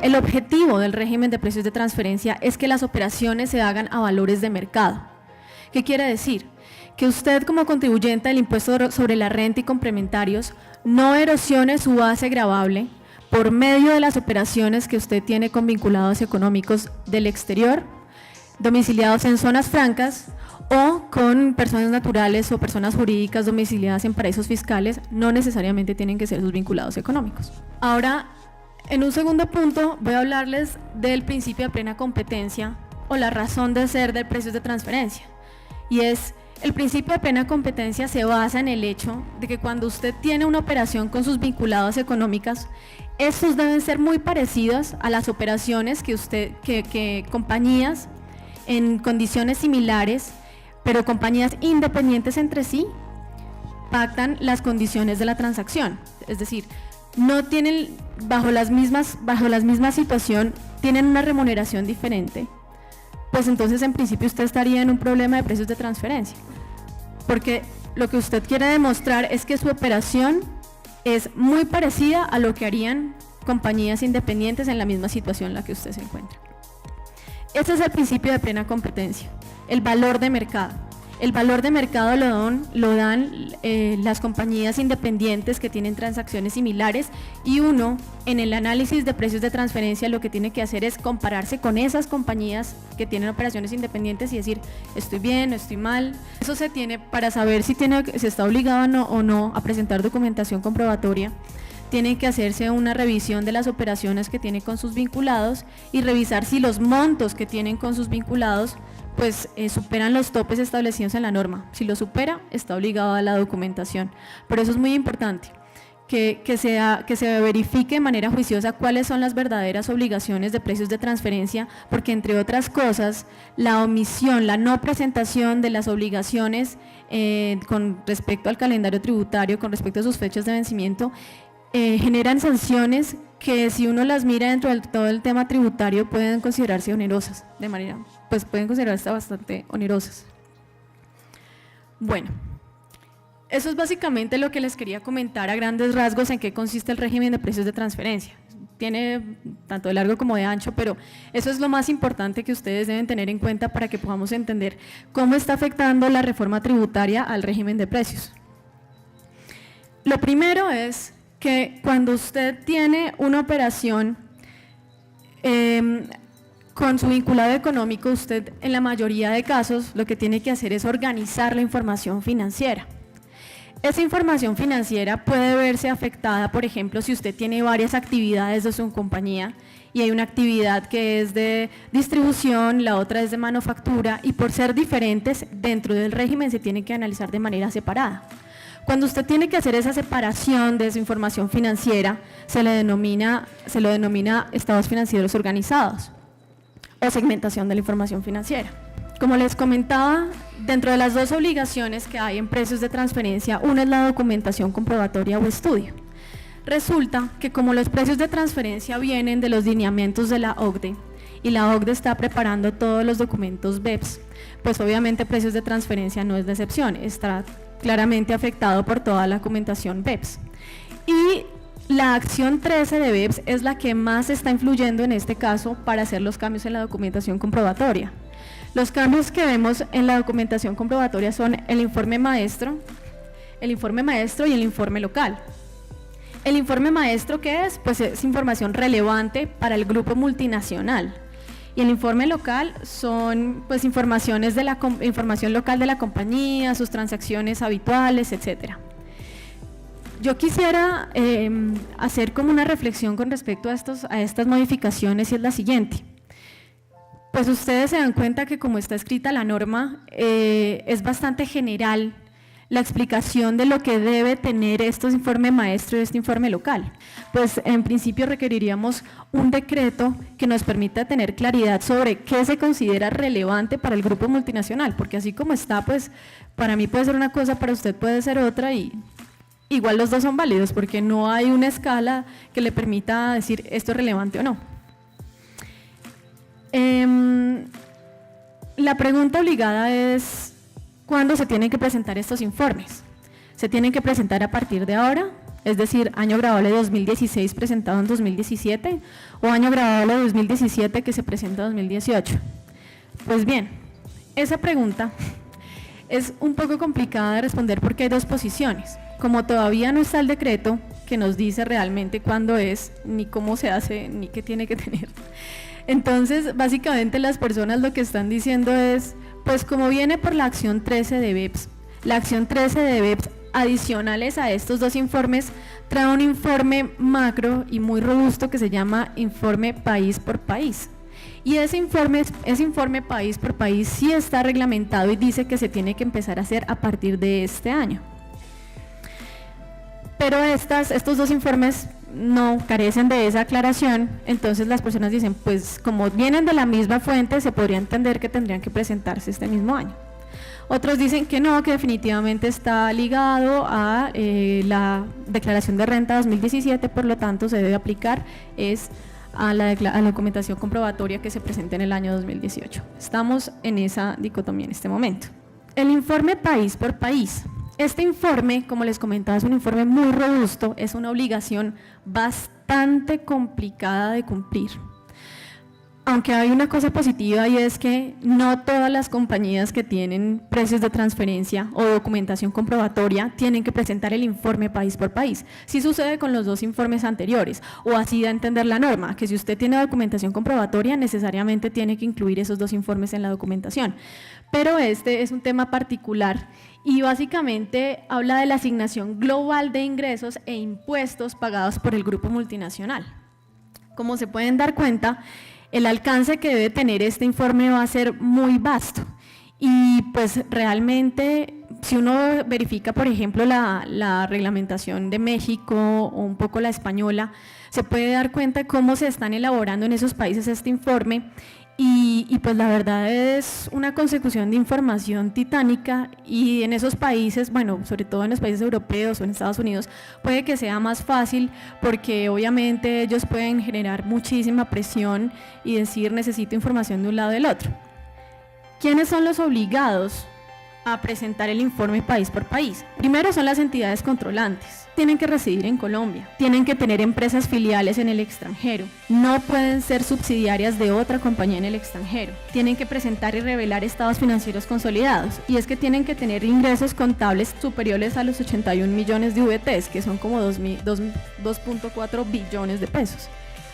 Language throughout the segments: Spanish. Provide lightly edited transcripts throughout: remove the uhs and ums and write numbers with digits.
El objetivo del régimen de precios de transferencia es que las operaciones se hagan a valores de mercado. ¿Qué quiere decir? Que usted, como contribuyente del impuesto sobre la renta y complementarios, no erosione su base gravable por medio de las operaciones que usted tiene con vinculados económicos del exterior, domiciliados en zonas francas o con personas naturales o personas jurídicas domiciliadas en paraísos fiscales. No necesariamente tienen que ser sus vinculados económicos. Ahora, en un segundo punto, voy a hablarles del principio de plena competencia o la razón de ser del precios de transferencia. Y es, el principio de plena competencia se basa en el hecho de que cuando usted tiene una operación con sus vinculados económicos, estos deben ser muy parecidos a las operaciones que compañías en condiciones similares, pero compañías independientes entre sí, pactan las condiciones de la transacción. Es decir, no tienen, bajo la misma situación, tienen una remuneración diferente, pues entonces en principio usted estaría en un problema de precios de transferencia, porque lo que usted quiere demostrar es que su operación es muy parecida a lo que harían compañías independientes en la misma situación en la que usted se encuentra. Este es el principio de plena competencia, el valor de mercado. El valor de mercado lo dan las compañías independientes que tienen transacciones similares, y uno, en el análisis de precios de transferencia, lo que tiene que hacer es compararse con esas compañías que tienen operaciones independientes y decir, estoy bien, estoy mal. Eso se tiene para saber si está obligado o no a presentar documentación comprobatoria. Tiene que hacerse una revisión de las operaciones que tiene con sus vinculados y revisar si los montos que tienen con sus vinculados pues superan los topes establecidos en la norma. Si lo supera, está obligado a la documentación. Por eso es muy importante que se verifique de manera juiciosa cuáles son las verdaderas obligaciones de precios de transferencia, porque entre otras cosas, la omisión, la no presentación de las obligaciones con respecto al calendario tributario, con respecto a sus fechas de vencimiento, generan sanciones que, si uno las mira dentro de todo el tema tributario, pueden considerarse onerosas, pueden considerarse bastante onerosas. Bueno, eso es básicamente lo que les quería comentar a grandes rasgos en qué consiste el régimen de precios de transferencia. Tiene tanto de largo como de ancho, pero eso es lo más importante que ustedes deben tener en cuenta para que podamos entender cómo está afectando la reforma tributaria al régimen de precios. Lo primero es que cuando usted tiene una operación con su vinculado económico, usted en la mayoría de casos lo que tiene que hacer es organizar la información financiera. Esa información financiera puede verse afectada, por ejemplo, si usted tiene varias actividades de su compañía y hay una actividad que es de distribución, la otra es de manufactura, y por ser diferentes dentro del régimen se tiene que analizar de manera separada. Cuando usted tiene que hacer esa separación de su información financiera, se lo denomina estados financieros organizados o segmentación de la información financiera. Como les comentaba, dentro de las dos obligaciones que hay en precios de transferencia, una es la documentación comprobatoria o estudio. Resulta que como los precios de transferencia vienen de los lineamientos de la OCDE y la OCDE está preparando todos los documentos BEPS, pues obviamente precios de transferencia no es de excepción, está claramente afectado por toda la documentación BEPS. Y la acción 13 de BEPS es la que más está influyendo en este caso para hacer los cambios en la documentación comprobatoria. Los cambios que vemos en la documentación comprobatoria son el informe maestro y el informe local. El informe maestro, ¿qué es? Pues es información relevante para el grupo multinacional. Y el informe local son pues información local de la compañía, sus transacciones habituales, etcétera. Yo quisiera hacer como una reflexión con respecto a estas modificaciones, y es la siguiente. Pues ustedes se dan cuenta que como está escrita la norma, es bastante general la explicación de lo que debe tener este informe maestro y este informe local. Pues en principio requeriríamos un decreto que nos permita tener claridad sobre qué se considera relevante para el grupo multinacional, porque así como está, pues para mí puede ser una cosa, para usted puede ser otra, y igual los dos son válidos, porque no hay una escala que le permita decir esto es relevante o no. La pregunta obligada es: ¿cuándo se tienen que presentar estos informes? ¿Se tienen que presentar a partir de ahora? es decir, año grabable de 2016 presentado en 2017 o año grabable de 2017 que se presenta en 2018. Pues bien, esa pregunta es un poco complicada de responder porque hay dos posiciones. Como todavía no está el decreto que nos dice realmente cuándo es, ni cómo se hace, ni qué tiene que tener. Entonces, básicamente las personas lo que están diciendo es, pues como viene por la acción 13 de BEPS, la acción 13 de BEPS adicionales a estos dos informes trae un informe macro y muy robusto que se llama informe país por país. Y ese informe país por país sí está reglamentado y dice que se tiene que empezar a hacer a partir de este año. Pero estos dos informes no carecen de esa aclaración, entonces las personas dicen, pues como vienen de la misma fuente, se podría entender que tendrían que presentarse este mismo año. Otros dicen que no, que definitivamente está ligado a la declaración de renta 2017, por lo tanto se debe aplicar a la documentación comprobatoria que se presenta en el año 2018. Estamos en esa dicotomía en este momento. El informe país por país. Este informe, como les comentaba, es un informe muy robusto, es una obligación bastante complicada de cumplir. Aunque hay una cosa positiva y es que no todas las compañías que tienen precios de transferencia o documentación comprobatoria tienen que presentar el informe país por país. Sí sucede con los dos informes anteriores, o así da a entender la norma, que si usted tiene documentación comprobatoria necesariamente tiene que incluir esos dos informes en la documentación. Pero este es un tema particular y básicamente habla de la asignación global de ingresos e impuestos pagados por el grupo multinacional. Como se pueden dar cuenta, el alcance que debe tener este informe va a ser muy vasto y pues realmente si uno verifica por ejemplo la reglamentación de México o un poco la española, se puede dar cuenta de cómo se están elaborando en esos países este informe y pues la verdad es una consecución de información titánica y en esos países, bueno, sobre todo en los países europeos o en Estados Unidos, puede que sea más fácil porque obviamente ellos pueden generar muchísima presión y decir necesito información de un lado o del otro. ¿Quiénes son los obligados a presentar el informe país por país? Primero son las entidades controlantes. Tienen que residir en Colombia, tienen que tener empresas filiales en el extranjero, no pueden ser subsidiarias de otra compañía en el extranjero, tienen que presentar y revelar estados financieros consolidados y es que tienen que tener ingresos contables superiores a los 81 millones de VTs, que son como 2.4 billones de pesos,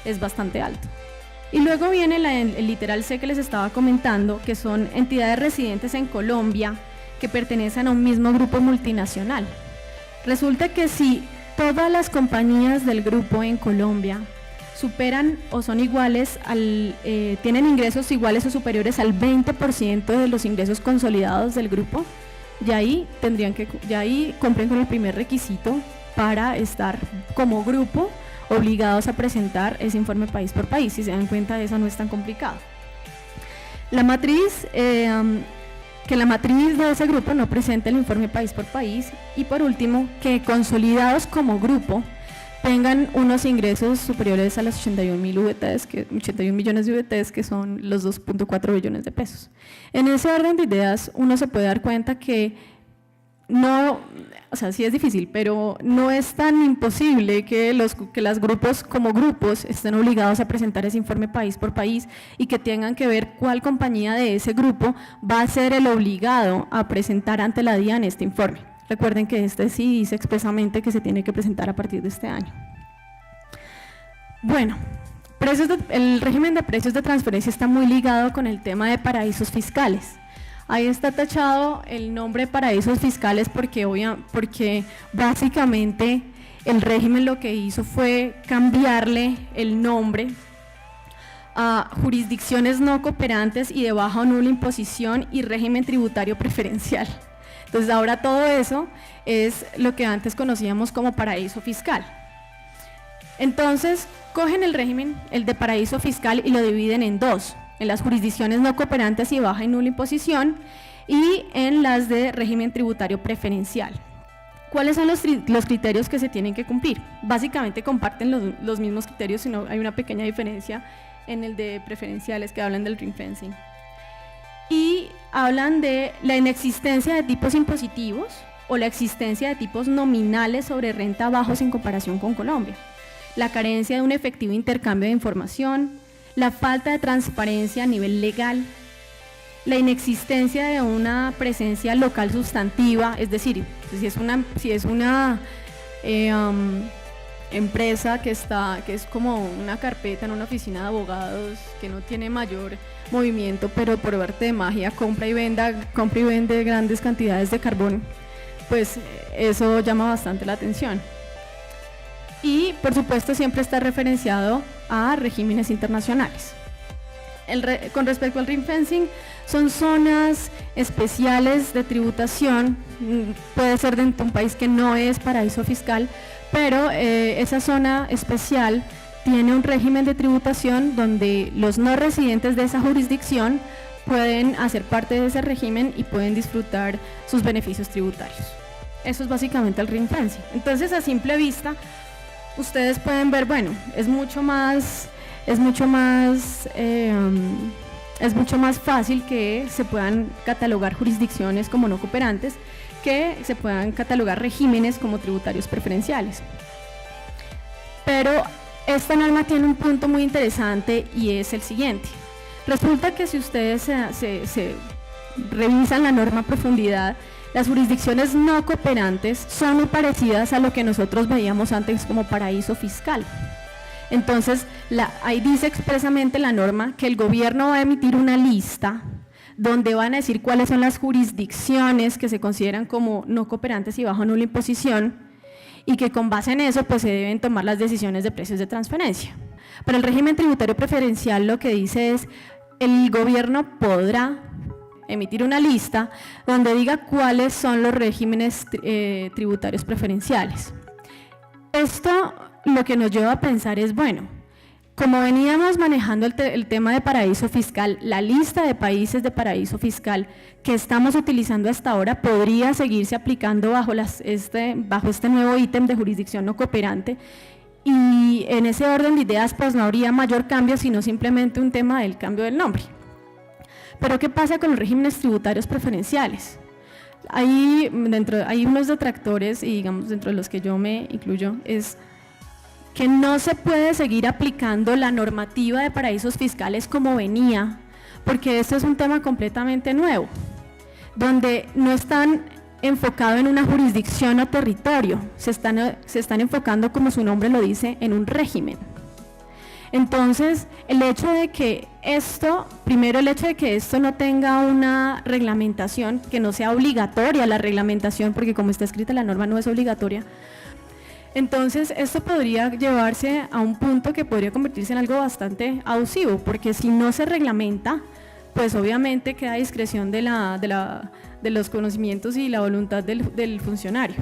es bastante alto. Y luego viene el literal C que les estaba comentando, que son entidades residentes en Colombia que pertenecen a un mismo grupo multinacional. Resulta que si todas las compañías del grupo en Colombia superan o son iguales tienen ingresos iguales o superiores al 20% de los ingresos consolidados del grupo, ya ahí cumplen con el primer requisito para estar como grupo obligados a presentar ese informe país por país. Si se dan cuenta, eso no es tan complicado. La matriz que la matriz de ese grupo no presente el informe país por país y por último, que consolidados como grupo tengan unos ingresos superiores a los 81 millones de VTs, que son los 2.4 billones de pesos. En ese orden de ideas, uno se puede dar cuenta que no, o sea, sí es difícil, pero no es tan imposible que los grupos como grupos estén obligados a presentar ese informe país por país y que tengan que ver cuál compañía de ese grupo va a ser el obligado a presentar ante la DIAN este informe. Recuerden que este sí dice expresamente que se tiene que presentar a partir de este año. Bueno, el régimen de precios de transferencia está muy ligado con el tema de paraísos fiscales. Ahí está tachado el nombre paraísos fiscales porque básicamente el régimen lo que hizo fue cambiarle el nombre a jurisdicciones no cooperantes y de baja o nula imposición y régimen tributario preferencial. Entonces ahora todo eso es lo que antes conocíamos como paraíso fiscal. Entonces cogen el régimen, el de paraíso fiscal, y lo dividen en dos: en las jurisdicciones no cooperantes y de baja y nula imposición y en las de régimen tributario preferencial. ¿Cuáles son los criterios que se tienen que cumplir? Básicamente comparten los mismos criterios, sino hay una pequeña diferencia en el de preferenciales que hablan del ring fencing. Y hablan de la inexistencia de tipos impositivos o la existencia de tipos nominales sobre renta bajos en comparación con Colombia, la carencia de un efectivo intercambio de información, la falta de transparencia a nivel legal, la inexistencia de una presencia local sustantiva, es decir, si es una empresa que es como una carpeta en una oficina de abogados que no tiene mayor movimiento, pero por arte de magia compra y vende grandes cantidades de carbón, pues eso llama bastante la atención. Y por supuesto siempre está referenciado a regímenes internacionales. Con respecto al ring fencing, son zonas especiales de tributación, puede ser dentro de un país que no es paraíso fiscal, pero esa zona especial tiene un régimen de tributación donde los no residentes de esa jurisdicción pueden hacer parte de ese régimen y pueden disfrutar sus beneficios tributarios. Eso es básicamente el ring fencing. Entonces, a simple vista, ustedes pueden ver, bueno, es mucho más fácil que se puedan catalogar jurisdicciones como no cooperantes que se puedan catalogar regímenes como tributarios preferenciales. Pero esta norma tiene un punto muy interesante y es el siguiente. Resulta que si ustedes se revisan la norma a profundidad, las jurisdicciones no cooperantes son muy parecidas a lo que nosotros veíamos antes como paraíso fiscal. Entonces, ahí dice expresamente la norma que el gobierno va a emitir una lista donde van a decir cuáles son las jurisdicciones que se consideran como no cooperantes y bajo nula imposición, y que con base en eso pues se deben tomar las decisiones de precios de transferencia. Para el régimen tributario preferencial lo que dice es, el gobierno podrá emitir una lista donde diga cuáles son los regímenes tributarios preferenciales. Esto lo que nos lleva a pensar es, bueno, como veníamos manejando el tema de paraíso fiscal, la lista de países de paraíso fiscal que estamos utilizando hasta ahora podría seguirse aplicando bajo este nuevo ítem de jurisdicción no cooperante, y en ese orden de ideas pues no habría mayor cambio, sino simplemente un tema del cambio del nombre. Pero ¿qué pasa con los regímenes tributarios preferenciales? Hay unos detractores, y digamos dentro de los que yo me incluyo, es que no se puede seguir aplicando la normativa de paraísos fiscales como venía, porque esto es un tema completamente nuevo, donde no están enfocados en una jurisdicción o territorio, se están enfocando, como su nombre lo dice, en un régimen. Entonces, el hecho de que esto no tenga una reglamentación, que no sea obligatoria la reglamentación, porque como está escrita la norma no es obligatoria, entonces esto podría llevarse a un punto que podría convertirse en algo bastante abusivo, porque si no se reglamenta, pues obviamente queda a discreción de los conocimientos y la voluntad del funcionario.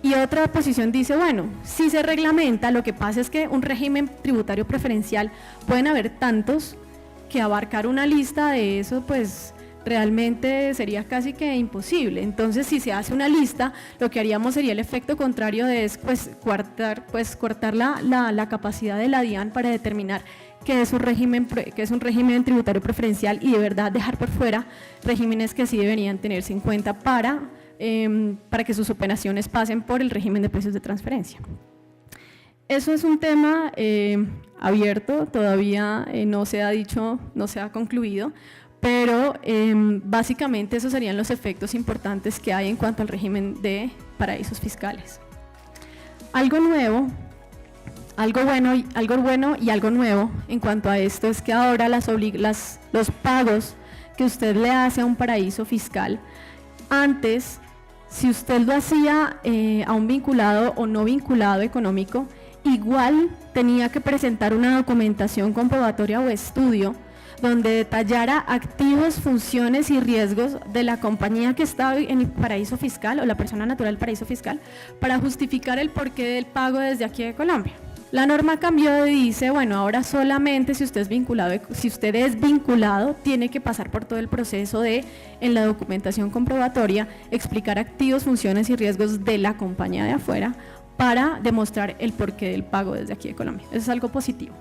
Y otra posición dice, bueno, si se reglamenta, lo que pasa es que un régimen tributario preferencial pueden haber tantos que abarcar una lista de eso pues realmente sería casi que imposible. Entonces, si se hace una lista, lo que haríamos sería el efecto contrario de cortar la capacidad de la DIAN para determinar qué es un régimen tributario preferencial, y de verdad dejar por fuera regímenes que sí deberían tenerse en cuenta para que sus operaciones pasen por el régimen de precios de transferencia. Eso es un tema abierto, todavía no se ha concluido, pero básicamente esos serían los efectos importantes que hay en cuanto al régimen de paraísos fiscales. Algo bueno y algo nuevo en cuanto a esto es que ahora los pagos que usted le hace a un paraíso fiscal, antes, si usted lo hacía a un vinculado o no vinculado económico, igual tenía que presentar una documentación comprobatoria o estudio donde detallara activos, funciones y riesgos de la compañía que está en el paraíso fiscal o la persona natural del paraíso fiscal para justificar el porqué del pago desde aquí de Colombia. La norma cambió y dice, bueno, ahora solamente si usted es vinculado, tiene que pasar por todo el proceso de, en la documentación comprobatoria, explicar activos, funciones y riesgos de la compañía de afuera para demostrar el porqué del pago desde aquí de Colombia. Eso es algo positivo.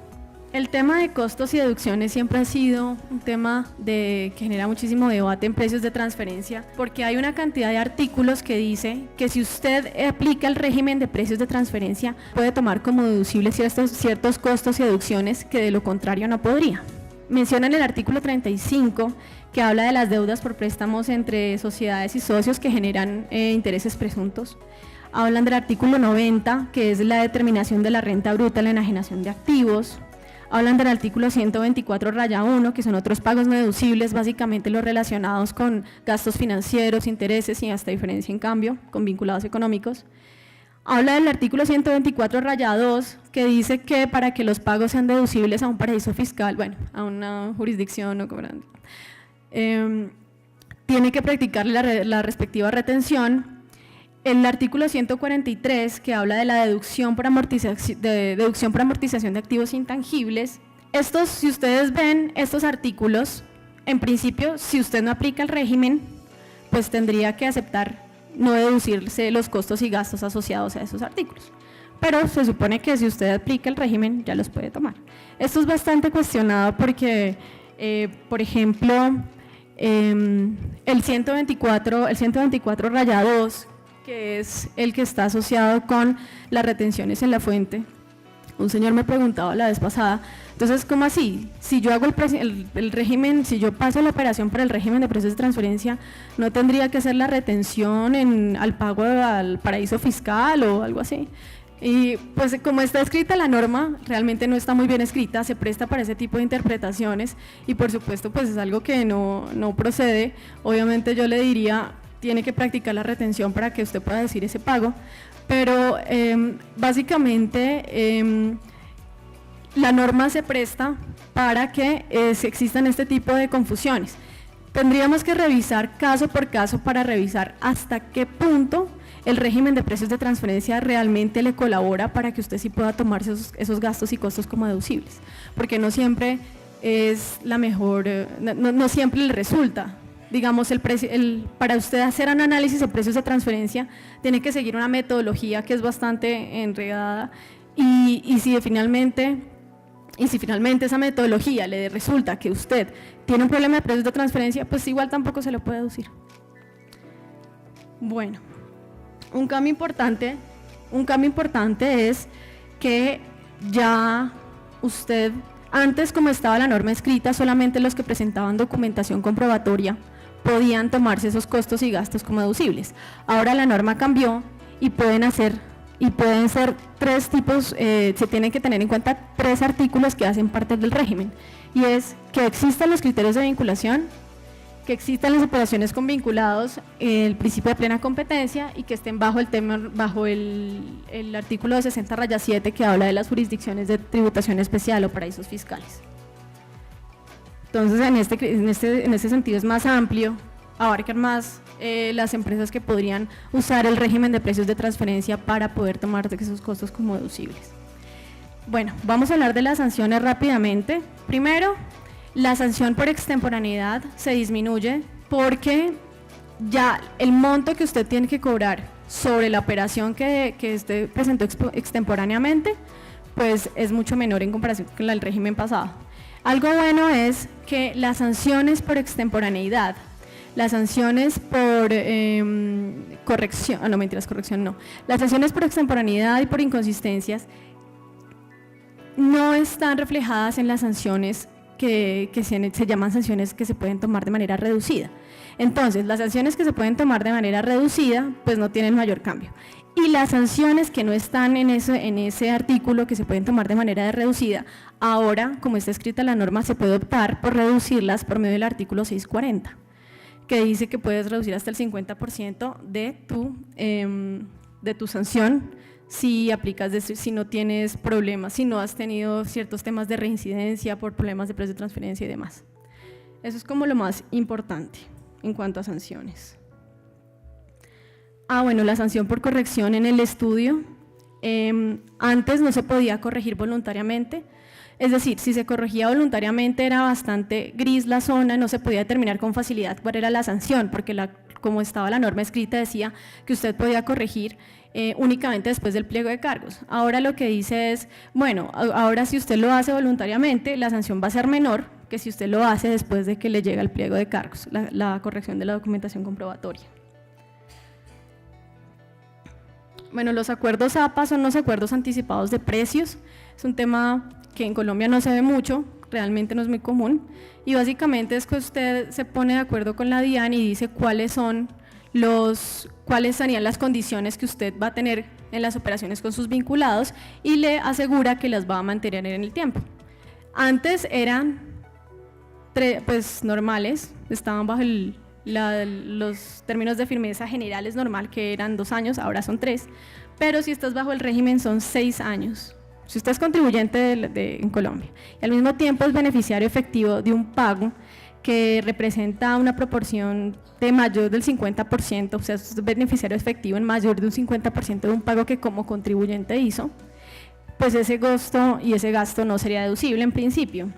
El tema de costos y deducciones siempre ha sido un tema que genera muchísimo debate en precios de transferencia, porque hay una cantidad de artículos que dice que si usted aplica el régimen de precios de transferencia, puede tomar como deducibles ciertos costos y deducciones que de lo contrario no podría. Menciona en el artículo 35 que habla de las deudas por préstamos entre sociedades y socios que generan intereses presuntos. Hablan del artículo 90, que es la determinación de la renta bruta en la enajenación de activos. Hablan del artículo 124-1, que son otros pagos no deducibles, básicamente los relacionados con gastos financieros, intereses y hasta diferencia en cambio, con vinculados económicos. Habla del artículo 124-2, que dice que para que los pagos sean deducibles a un paraíso fiscal, bueno, a una jurisdicción no cobrante, tiene que practicar la respectiva retención. El artículo 143, que habla de la deducción por amortización de activos intangibles. Estos, si ustedes ven estos artículos, en principio, si usted no aplica el régimen, pues tendría que aceptar no deducirse los costos y gastos asociados a esos artículos. Pero se supone que si usted aplica el régimen, ya los puede tomar. Esto es bastante cuestionado porque, por ejemplo, el 124-2, que es el que está asociado con las retenciones en la fuente. Un señor me preguntaba la vez pasada, entonces, ¿cómo así? Si yo hago el régimen, si yo paso la operación por el régimen de precios de transferencia, ¿no tendría que hacer la retención al pago al paraíso fiscal o algo así? Y pues como está escrita la norma, realmente no está muy bien escrita, se presta para ese tipo de interpretaciones y por supuesto pues es algo que no procede. Obviamente yo le diría, tiene que practicar la retención para que usted pueda decir ese pago, pero básicamente la norma se presta para que existan este tipo de confusiones. Tendríamos que revisar caso por caso para revisar hasta qué punto el régimen de precios de transferencia realmente le colabora para que usted sí pueda tomarse esos gastos y costos como deducibles, porque no siempre es la mejor, no siempre le resulta. Digamos, para usted hacer un análisis de precios de transferencia tiene que seguir una metodología que es bastante enredada y si finalmente esa metodología le resulta que usted tiene un problema de precios de transferencia, pues igual tampoco se lo puede deducir. Bueno, un cambio importante es que ya usted, antes como estaba la norma escrita, solamente los que presentaban documentación comprobatoria podían tomarse esos costos y gastos como deducibles. Ahora la norma cambió y pueden ser tres tipos, se tienen que tener en cuenta tres artículos que hacen parte del régimen, y es que existan los criterios de vinculación, que existan las operaciones con vinculados, el principio de plena competencia y que estén bajo el artículo 60-7 que habla de las jurisdicciones de tributación especial o paraísos fiscales. Entonces en este sentido es más amplio, abarcan más las empresas que podrían usar el régimen de precios de transferencia para poder tomar esos costos como deducibles. Bueno, vamos a hablar de las sanciones rápidamente. Primero, la sanción por extemporaneidad se disminuye porque ya el monto que usted tiene que cobrar sobre la operación que usted presentó extemporáneamente, pues es mucho menor en comparación con el régimen pasado. Algo bueno es que las sanciones por extemporaneidad, las sanciones por corrección, las sanciones por extemporaneidad y por inconsistencias no están reflejadas en las sanciones que se llaman sanciones que se pueden tomar de manera reducida. Entonces, las sanciones que se pueden tomar de manera reducida, pues no tienen mayor cambio. Y las sanciones que no están en ese artículo que se pueden tomar de manera reducida, ahora, como está escrita la norma, se puede optar por reducirlas por medio del artículo 640, que dice que puedes reducir hasta el 50% de tu sanción si si no tienes problemas, si no has tenido ciertos temas de reincidencia por problemas de precios de transferencia y demás. Eso es como lo más importante en cuanto a sanciones. Bueno, la sanción por corrección en el estudio, antes no se podía corregir voluntariamente, es decir, si se corregía voluntariamente era bastante gris la zona, no se podía determinar con facilidad cuál era la sanción, porque la como estaba la norma escrita, decía que usted podía corregir únicamente después del pliego de cargos. Ahora lo que dice es, bueno, ahora si usted lo hace voluntariamente, la sanción va a ser menor que si usted lo hace después de que le llega el pliego de cargos, la corrección de la documentación comprobatoria. Bueno, los acuerdos APA son los acuerdos anticipados de precios, es un tema que en Colombia no se ve mucho, realmente no es muy común, y básicamente es que usted se pone de acuerdo con la DIAN y dice cuáles serían las condiciones que usted va a tener en las operaciones con sus vinculados y le asegura que las va a mantener en el tiempo. Antes eran pues normales, estaban bajo los términos de firmeza generales normal, que eran 2 años, ahora son 3, pero si estás bajo el régimen son 6 años. Si usted es contribuyente en Colombia y al mismo tiempo es beneficiario efectivo de un pago que representa una proporción de mayor del 50%, o sea, es beneficiario efectivo en mayor de un 50% de un pago que como contribuyente hizo, pues ese costo y ese gasto no sería deducible en principio.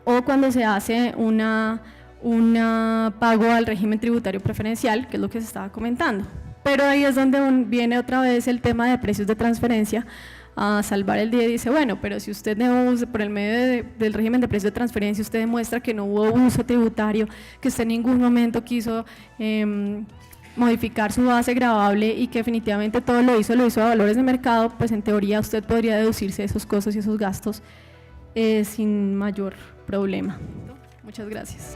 O cuando se hace un pago al régimen tributario preferencial, que es lo que se estaba comentando. Pero ahí es donde viene otra vez el tema de precios de transferencia a salvar el día y dice, bueno, pero si usted por el medio del régimen de precios de transferencia usted demuestra que no hubo uso tributario, que usted en ningún momento quiso modificar su base gravable y que definitivamente todo lo hizo a valores de mercado, pues en teoría usted podría deducirse esos costos y esos gastos sin mayor problema. Muchas gracias.